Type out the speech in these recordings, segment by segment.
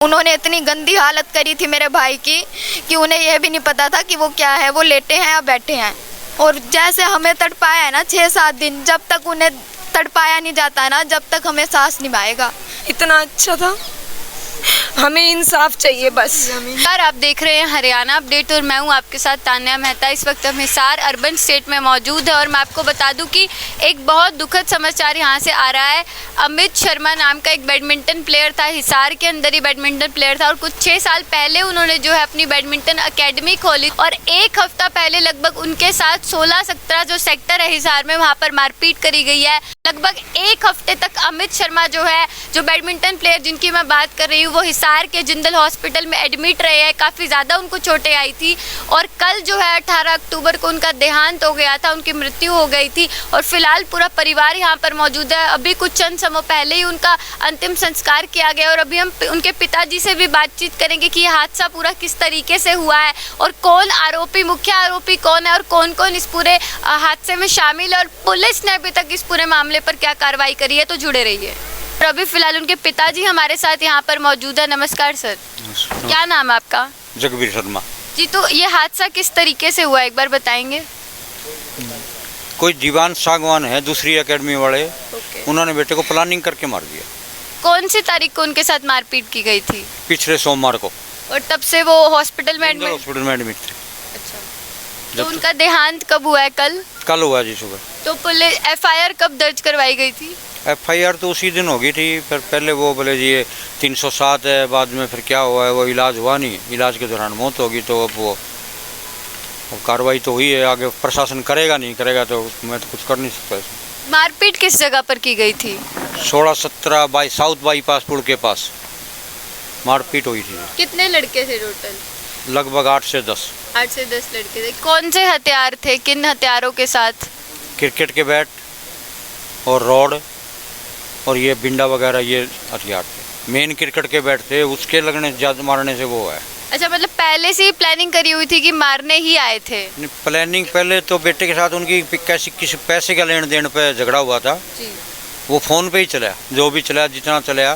उन्होंने इतनी गंदी हालत करी थी मेरे भाई की कि उन्हें यह भी नहीं पता था कि वो क्या है, वो लेटे हैं या बैठे हैं। और जैसे हमें तड़पाया है ना 6-7 दिन, जब तक उन्हें तड़पाया नहीं जाता ना, जब तक हमें सांस नहीं आएगा। इतना अच्छा था, हमें इंसाफ चाहिए बस। यार आप देख रहे हैं हरियाणा अपडेट और मैं हूं आपके साथ तान्या मेहता। इस वक्त हम हिसार अर्बन स्टेट में मौजूद है और मैं आपको बता दूं कि एक बहुत दुखद समाचार यहां से आ रहा है। अमित शर्मा नाम का एक बैडमिंटन प्लेयर था, हिसार के अंदर ही बैडमिंटन प्लेयर था और कुछ 6 साल पहले उन्होंने जो है अपनी बैडमिंटन अकेडमी खोली और एक हफ्ता पहले लगभग उनके साथ 16-17 जो सेक्टर है हिसार में वहाँ पर मारपीट करी गई है। लगभग एक हफ्ते तक अमित शर्मा जो है, जो बैडमिंटन प्लेयर जिनकी मैं बात कर रही हूँ, वो हिसार के जिंदल हॉस्पिटल में एडमिट रहे हैं। काफ़ी ज़्यादा उनको चोटें आई थी और कल जो है 18 अक्टूबर को उनका देहांत हो गया था, उनकी मृत्यु हो गई थी और फिलहाल पूरा परिवार यहाँ पर मौजूद है। अभी कुछ चंद समय पहले ही उनका अंतिम संस्कार किया गया और अभी हम उनके पिताजी से भी बातचीत करेंगे कि ये हादसा पूरा किस तरीके से हुआ है और कौन आरोपी, मुख्य आरोपी कौन है और कौन कौन इस पूरे हादसे में शामिल है और पुलिस ने अभी तक इस पूरे मामले पर क्या कार्रवाई करी है। तो जुड़े रहिए। और अभी फिलहाल उनके पिताजी हमारे साथ यहाँ पर मौजूद है। नमस्कार सर, क्या नाम है आपका? जगबीर शर्मा जी, तो ये हादसा किस तरीके से हुआ एक बार बताएंगे? कोई दीवान सागवान है दूसरी एकेडमी वाले, उन्होंने बेटे को प्लानिंग करके मार दिया। कौन सी तारीख को उनके साथ मारपीट की गई थी? पिछले सोमवार को। और तब से वो हॉस्पिटल में एडमिट? हॉस्पिटल में एडमिट थे। अच्छा, तो उनका देहांत कब हुआ है? कल हुआ जी सुबह। तो पुलिस FIR कब दर्ज करवाई गई थी? FIR तो उसी दिन हो गई थी, फिर पहले वो बोले जी ये 307 है, बाद में फिर क्या हुआ है वो इलाज हुआ नहीं, इलाज के दौरान मौत होगी। तो अब वो कार्रवाई तो हुई है, आगे प्रशासन करेगा नहीं करेगा तो मैं तो कुछ कर नहीं सकता। मारपीट किस जगह पर की गई थी? 16-17 साउथ बाईपास पुल के पास मारपीट हुई थी। कितने लड़के थे टोटल? लगभग 8 से 10 लड़के थे। कौन से हथियार थे, किन हथियारों के साथ? क्रिकेट के बैट और रॉड और ये बिंडा वगैरह ये हथियार थे। मेन क्रिकेट के बैट थे, उसके लगने ज्यादा मारने से वो है। अच्छा, मतलब पहले से ही प्लानिंग करी हुई थी कि मारने ही आए थे? प्लानिंग पहले तो बेटे के साथ उनकी किसी पैसे का लेन देन पे झगड़ा हुआ था जी। वो फ़ोन पे ही चला, जो भी चला जितना चलाया।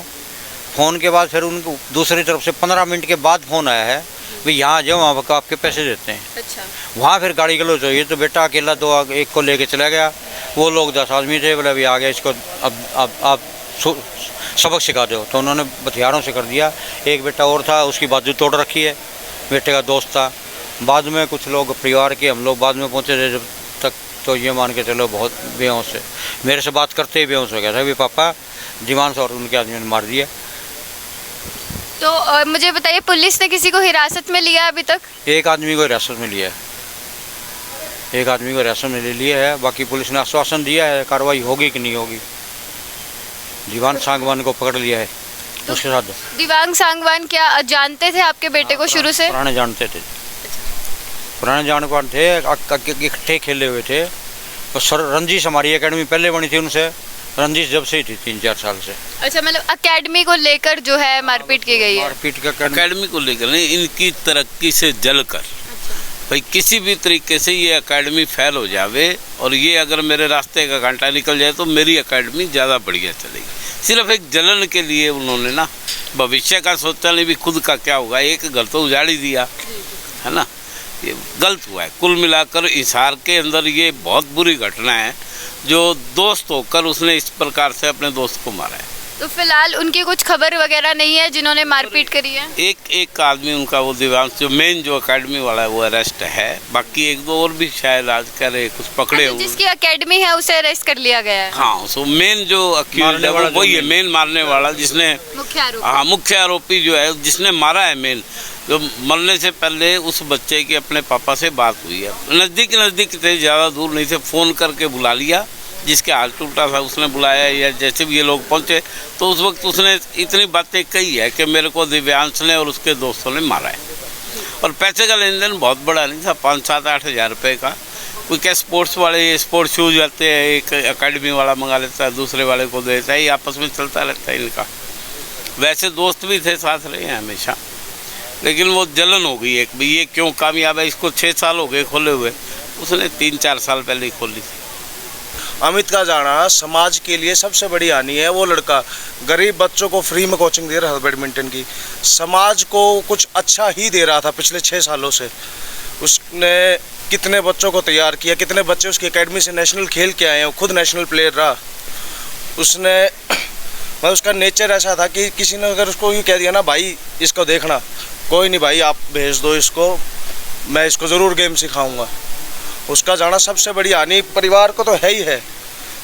फ़ोन के बाद फिर उनको दूसरी तरफ से 15 मिनट के बाद फ़ोन आया है भाई यहाँ जाओ, वहाँ पर आपके पैसे देते हैं। अच्छा। वहाँ फिर गाड़ी गलोच चाहिए तो बेटा अकेला तो एक को लेके चला गया। वो लोग 10 आदमी थे, बोले अभी आ गया, इसको अब आप सबक सिखा दो। तो उन्होंने हथियारों से कर दिया। एक बेटा और था, उसकी बाजू तोड़ रखी है, बेटे का दोस्त था। बाद में कुछ लोग परिवार के हम लोग बाद में पहुँचे थे जब तक, तो ये मान के चलो बहुत बेहोश है। मेरे से बात करते ही बेहोश हो गया था, अभी पापा दीवान से और उनके आदमी ने मार दिया। तो मुझे बताइए, पुलिस ने किसी को हिरासत में लिया अभी तक? एक आदमी को हिरासत में लिया है, एक आदमी को हिरासत में ले लिया है। बाकी पुलिस ने आश्वासन दिया है कार्रवाई होगी कि नहीं होगी। दीवान सांगवान को पकड़ लिया है। तो उसके साथ दीवान सांगवान क्या जानते थे आपके बेटे को शुरू से? पुराने जानते थे, पुराने जानकार थे, इकट्ठे खेले हुए थे। तो सर रंजिश हमारी एकेडमी पहले बनी थी उनसे, रंजिश जब से ही थी 3-4 साल से। अच्छा, मतलब अकेडमी को लेकर जो है मारपीट की गई है? मारपीट का अकेडमी को लेकर नहीं, इनकी तरक्की से जलकर भाई किसी भी तरीके से ये एकेडमी फेल हो जावे और ये अगर मेरे रास्ते का घंटा निकल जाए तो मेरी एकेडमी ज़्यादा बढ़िया चलेगी। सिर्फ एक जलन के लिए उन्होंने ना भविष्य का सोचा नहीं भी खुद का क्या होगा। एक घर तो उजाड़ ही दिया है ना, ये गलत हुआ है। कुल मिलाकर हिसार के अंदर ये बहुत बुरी घटना है जो दोस्त होकर उसने इस प्रकार से अपने दोस्त को मारा है। तो फिलहाल उनकी कुछ खबर वगैरह नहीं है जिन्होंने मारपीट करी है? एक आदमी उनका वो दिव्यांश जो मेन जो एकेडमी वाला है वो अरेस्ट है। बाकी 1-2 और भी शायद आज कह रहे कुछ पकड़े हुए। जिसकी एकेडमी है उसे अरेस्ट कर लिया गया है? हाँ, सो मेन जो अक्यूज्ड है वो वही है, मेन मारने वाला जिसने मुख्य आरोपी जो है जिसने मारा है। मेन जो मरने से पहले उस बच्चे की अपने पापा से बात हुई है, नज़दीक थे, ज़्यादा दूर नहीं थे। फ़ोन करके बुला लिया, जिसके हाल टूटा था उसने बुलाया या जैसे भी ये लोग पहुंचे तो उस वक्त उसने इतनी बातें कही है कि मेरे को दिव्यांश ने और उसके दोस्तों ने मारा है। और पैसे का लेन देन बहुत बड़ा नहीं था, 5-7-8 हज़ार रुपये का। कोई क्या स्पोर्ट्स वाले स्पोर्ट्स शूज़ आते हैं, एक एकेडमी वाला मंगा लेता है, दूसरे वाले को देता है, ये आपस में चलता रहता है इनका। वैसे दोस्त भी थे, साथ रहे हैं हमेशा, लेकिन वो जलन हो गई एक, ये क्यों कामयाब है। इसको 6 साल हो गए खोले हुए, उसने 3-4 साल पहले ही खोली थी। अमित का जाना समाज के लिए सबसे बड़ी हानि है। वो लड़का गरीब बच्चों को फ्री में कोचिंग दे रहा था बैडमिंटन की, समाज को कुछ अच्छा ही दे रहा था पिछले 6 सालों से। उसने कितने बच्चों को तैयार किया, कितने बच्चे उसकी एकेडमी से नेशनल खेल के आए हैं, वो खुद नेशनल प्लेयर रहा। उसने उसका नेचर ऐसा था कि किसी ने अगर उसको यूँ कह दिया ना, भाई इसको देखना, कोई नहीं भाई आप भेज दो इसको, मैं इसको ज़रूर गेम सिखाऊंगा। उसका जाना सबसे बड़ी हानि परिवार को तो है ही है,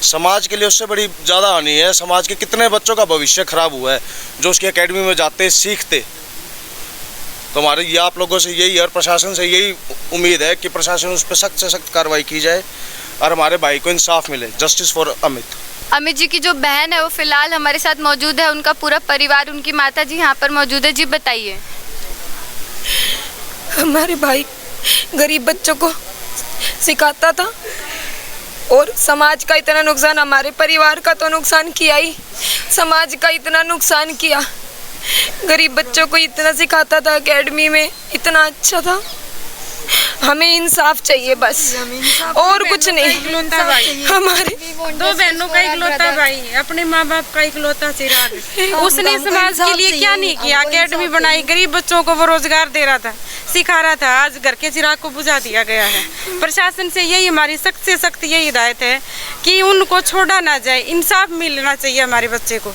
समाज के लिए उससे बड़ी ज़्यादा हानि है। समाज के कितने बच्चों का भविष्य खराब हुआ है जो उसकी एकेडमी में जाते सीखते। तो हमारे ये आप लोगों से यही और प्रशासन से यही उम्मीद है कि प्रशासन उस पर सख्त से सख्त कार्रवाई की जाए और हमारे भाई को इंसाफ मिले। Justice for Amit. अमित जी की जो बहन है वो फिलहाल हमारे साथ मौजूद है, उनका पूरा परिवार, उनकी माता जी यहाँ पर मौजूद है। जी बताइए। हमारे भाई गरीब बच्चों को सिखाता था और समाज का इतना नुकसान, हमारे परिवार का तो नुकसान किया ही, समाज का इतना नुकसान किया। गरीब बच्चों को इतना सिखाता था, एकेडमी में इतना अच्छा था। हमें इंसाफ चाहिए बस, और कुछ नहीं। हमारे 2 बहनों का इकलौता भाई, अपने माँ बाप का इकलौता चिराग, उसने समाज के लिए क्या नहीं किया। एकेडमी बनाई, गरीब बच्चों को वो रोजगार दे रहा था, सिखा रहा था, आज घर के चिराग को बुझा दिया गया है। प्रशासन से यही हमारी सख्त से सख्त यही हिदायत है कि उनको छोड़ा ना जाए, इंसाफ मिलना चाहिए हमारे बच्चे को।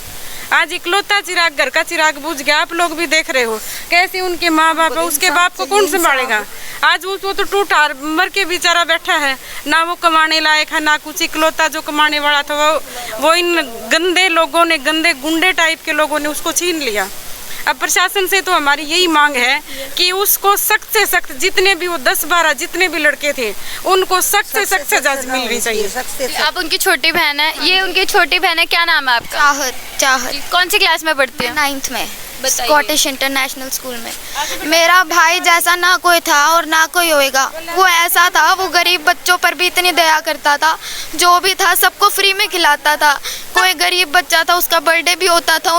आज इकलौता चिराग, घर का चिराग बुझ गया। आप लोग भी देख रहे हो कैसे उनके माँ बाप है, उसके बाप को कौन संभालेगा। आज वो तो टूटा मर के बेचारा बैठा है, ना वो कमाने लायक है ना कुछ। इकलौता जो कमाने वाला था वो इन गंदे लोगों ने, गंदे गुंडे टाइप के लोगों ने उसको छीन लिया। अब प्रशासन से तो हमारी यही मांग है कि उसको सख्त से सख्त, जितने भी वो 10-12 जितने भी लड़के थे उनको सख्त से सख्त सजा मिलनी चाहिए। आप उनकी छोटी बहन है, ये उनकी छोटी बहन है, क्या नाम है आपका? चाहत। चाहत कौन सी क्लास में पढ़ती है? 9th में, बताइए। स्कॉटिश इंटरनेशनल स्कूल में। मेरा भाई जैसा ना कोई था और ना कोई होएगा। वो ऐसा था, वो गरीब बच्चों पर भी इतनी दया करता था, जो भी था सबको फ्री में खिलाता था। कोई गरीब बच्चा था, उसका बर्थडे भी होता था,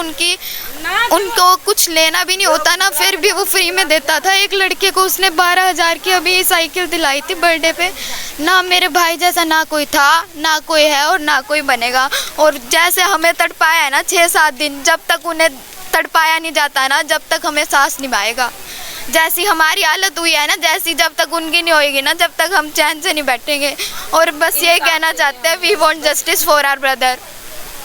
उनको कुछ लेना भी नहीं होता ना, फिर भी वो फ्री में देता था। एक लड़के को उसने 12,000 की अभी साइकिल दिलाई थी बर्थडे पे। ना मेरे भाई जैसा ना कोई था, ना कोई है और ना कोई बनेगा। और जैसे हमें तड़पाया है ना 6-7 दिन, जब तक उन्हें तड़पाया नहीं जाता ना, जब तक हमें सांस नहीं आएगा। जैसी हमारी हालत हुई है ना, जैसी जब तक उनकी नहीं होएगी ना, जब तक हम चैन से नहीं बैठेंगे। और बस यही कहना चाहते हैं, we want justice for our brother.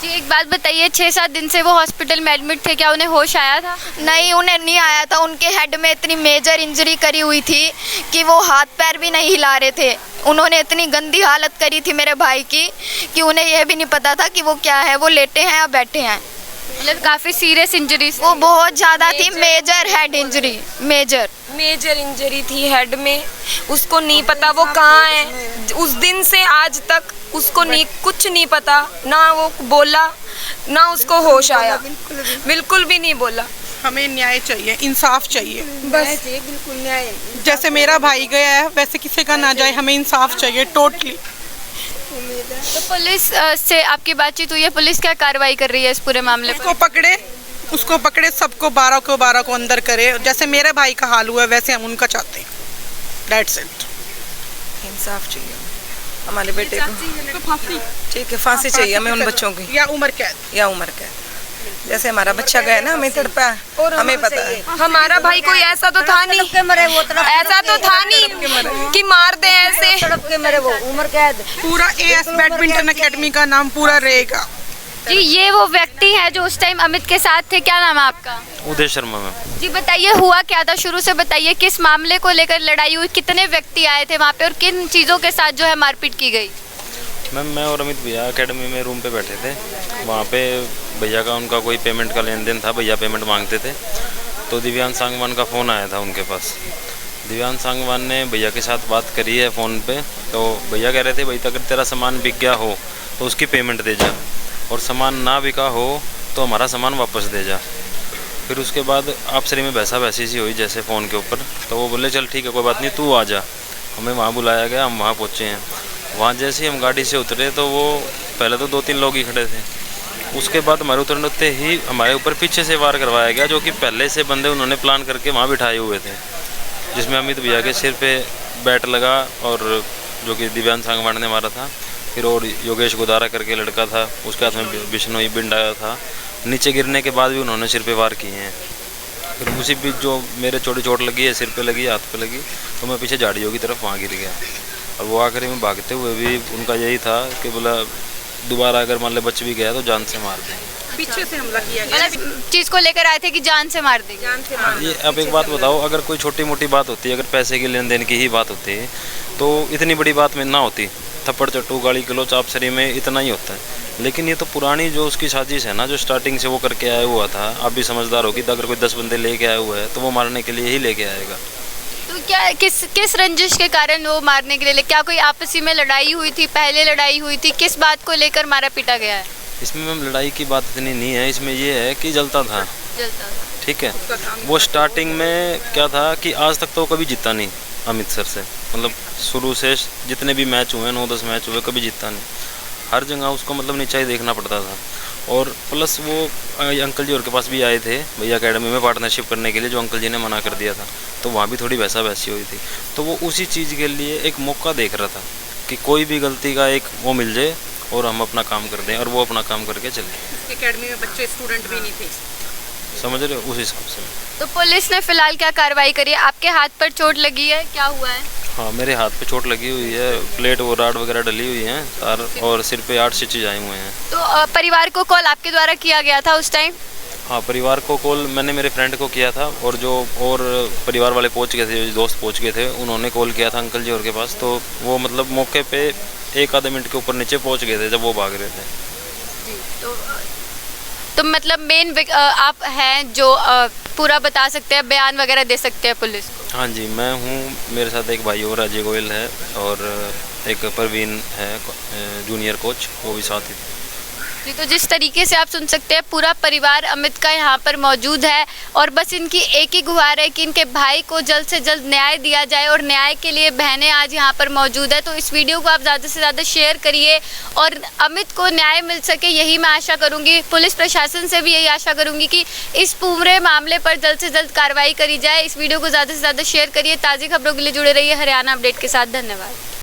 जी एक बात बताइए, 6-7 दिन से वो हॉस्पिटल में एडमिट थे, क्या उन्हें होश आया था? नहीं, उन्हें नहीं आया था। उनके हेड में इतनी मेजर इंजरी करी हुई थी कि वो हाथ पैर भी नहीं हिला रहे थे। उन्होंने इतनी गंदी हालत करी थी मेरे भाई की कि उन्हें यह भी नहीं पता था कि वो क्या है, वो लेटे हैं या बैठे हैं। मतलब काफ़ी सीरियस इंजरी, वो बहुत ज़्यादा थी, major head injury, major injury थी हेड में। उसको नहीं पता वो कहाँ है। उस दिन से आज तक उसको नहीं, कुछ नहीं पता, ना वो बोला ना उसको होश आया, बिल्कुल भी नहीं बोला। हमें न्याय चाहिए, इंसाफ चाहिए बस, बिल्कुल न्याय। जैसे मेरा भाई गया है वैसे किसी का ना जाए, हमें इंसाफ चाहिए टोटली। तो पुलिस से आपकी बातचीत हुई है? पुलिस क्या कार्रवाई कर रही है इस पूरे मामले पर? उसको पकड़े, सबको 12 को अंदर करे। जैसे मेरे भाई का हाल हुआ है वैसे हम उनका चाहते हैं। That's it. इंसाफ चाहिए हमारे बेटे को। फांसी, ठीक है, फांसी चाहिए हमें उन बच्चों की, या उम्र कैद। जैसे हमारा बच्चा गया ना, हमें तड़पा, हमें पता है। हमारा भाई कोई ऐसा तो था नहीं, ऐसा तो था नहीं कि मार दे ऐसे। वो उम्र कैद। पूरा AS बैडमिंटन एकेडमी का नाम पूरा रहेगा। जी ये वो व्यक्ति है जो उस टाइम अमित के साथ थे, क्या नाम है आपका? उदय शर्मा मैम। जी बताइए, हुआ क्या था, शुरू से बताइए, किस मामले को लेकर लड़ाई हुई, कितने व्यक्ति आए थे वहाँ पे और किन चीज़ों के साथ जो है मारपीट की गई? मैम मैं और अमित भैया एकेडमी में रूम पे बैठे थे। वहाँ पे भैया का उनका कोई पेमेंट का लेन देन था, भैया पेमेंट मांगते थे। तो दिव्यांश सांगवान का फ़ोन आया था उनके पास। दिव्यांश सांगवान ने भैया के साथ बात करी है फ़ोन पे। तो भैया कह रहे थे, भाई अगर तेरा सामान बिक गया हो तो उसकी पेमेंट दे जा, और सामान ना बिका हो तो हमारा सामान वापस दे जा। फिर उसके बाद आपसरी में बहसा-बहसी सी हुई जैसे फ़ोन के ऊपर। तो वो बोले चल ठीक है कोई बात नहीं, तू आ जा। हमें वहाँ बुलाया गया, हम वहाँ पहुँचे हैं। वहाँ जैसे ही हम गाड़ी से उतरे तो वो पहले तो 2-3 लोग ही खड़े थे। उसके बाद हमारे उतरते ही हमारे ऊपर पीछे से वार करवाया गया, जो कि पहले से बंदे उन्होंने प्लान करके वहाँ बिठाए हुए थे, जिसमें अमित भैया के सिर पे बैट लगा और जो कि दिव्यांश सांगवान ने मारा था। फिर और योगेश गोदारा करके लड़का था, उसके हाथ में बिश्नोई बिंडा था। नीचे गिरने के बाद भी उन्होंने सिर पे वार किए हैं। फिर उसी बीच जो मेरे छोटी चोट लगी है, सिर पे लगी, हाथ पे लगी, तो मैं पीछे झाड़ियों की तरफ वहाँ गिर गया। और वो आखिरी में भागते हुए भी उनका यही था कि बोला दोबारा अगर मान ले बच भी गया तो जान से मार देंगे। पीछे से हमला किया गया, मतलब चीज को लेकर आए थे कि जान से मार देंगे। जान से मार ये अब एक बात बताओ, अगर कोई छोटी मोटी बात होती है, अगर पैसे के लेन देन की ही बात होती है तो इतनी बड़ी बात में ना होती, थप्पड़ चट्टू गाली गलौच आपसरी में इतना ही होता है। लेकिन ये तो पुरानी जो उसकी साजिश है ना, जो स्टार्टिंग से वो करके आया हुआ था। आप भी समझदार हो कि अगर कोई 10 बंदे लेके आया हुआ है तो वो मारने के लिए ही लेके आएगा। तो क्या किस रंजिश के कारण वो मारने के लिए, क्या कोई आपसी में लड़ाई हुई थी, पहले लड़ाई हुई थी, किस बात को लेकर मारा पीटा गया है? इसमें मैम लड़ाई की बात इतनी नहीं है, इसमें ये है कि जलता था, ठीक है। वो स्टार्टिंग में क्या था कि आज तक तो कभी जीता नहीं अमित सर से, मतलब शुरू से जितने भी मैच हुए 9-10 मैच हुए कभी जीता नहीं। हर जगह उसको मतलब नीचा ही देखना पड़ता था। और प्लस वो अंकल जी और के पास भी आए थे भैया एकेडमी में पार्टनरशिप करने के लिए, जो अंकल जी ने मना कर दिया था, तो वहाँ भी थोड़ी वैसा वैसी हुई थी। तो वो उसी चीज़ के लिए एक मौका देख रहा था कि कोई भी गलती का एक वो मिल जाए और हम अपना काम कर दें, और वो अपना काम करके चले। एकेडमी में बच्चे स्टूडेंट भी नहीं थे, समझ रहे हो, उस हिसाब से। तो पुलिस ने फिलहाल क्या कार्रवाई करी है? आपके हाथ पर चोट लगी है, क्या हुआ है? हाँ, मेरे हाथ पे चोट लगी हुई है, प्लेट और राड वगैरह डली हुई हैं तार, और सिर पे 8 स्टिचेज आए हुए हैं। तो परिवार को कॉल आपके द्वारा किया गया था उस टाइम? हाँ, परिवार को कॉल मैंने मेरे फ्रेंड को किया था, और जो और परिवार वाले पहुंच गए थे, जो दोस्त पहुंच गए थे, उन्होंने कॉल किया था अंकल जी और के पास। तो वो मतलब मौके पे 1 आधे मिनट के ऊपर नीचे पहुंच गए थे जब वो भाग रहे थे। तो मतलब मेन आप हैं जो पूरा बता सकते हैं, बयान वगैरह दे सकते हैं पुलिस को? हाँ जी, मैं हूँ, मेरे साथ एक भाई और अजय गोयल है, और एक प्रवीण है जूनियर कोच, वो भी साथ ही थे। जी, तो जिस तरीके से आप सुन सकते हैं पूरा परिवार अमित का यहाँ पर मौजूद है, और बस इनकी एक ही गुहार है कि इनके भाई को जल्द से जल्द न्याय दिया जाए, और न्याय के लिए बहनें आज यहाँ पर मौजूद है। तो इस वीडियो को आप ज़्यादा से ज़्यादा शेयर करिए और अमित को न्याय मिल सके, यही मैं आशा करूँगी। पुलिस प्रशासन से भी यही आशा करूँगी कि इस पूरे मामले पर जल्द से जल्द कार्रवाई करी जाए। इस वीडियो को ज़्यादा से ज़्यादा शेयर करिए। ताज़ी खबरों के लिए जुड़े रहिए हरियाणा अपडेट के साथ। धन्यवाद।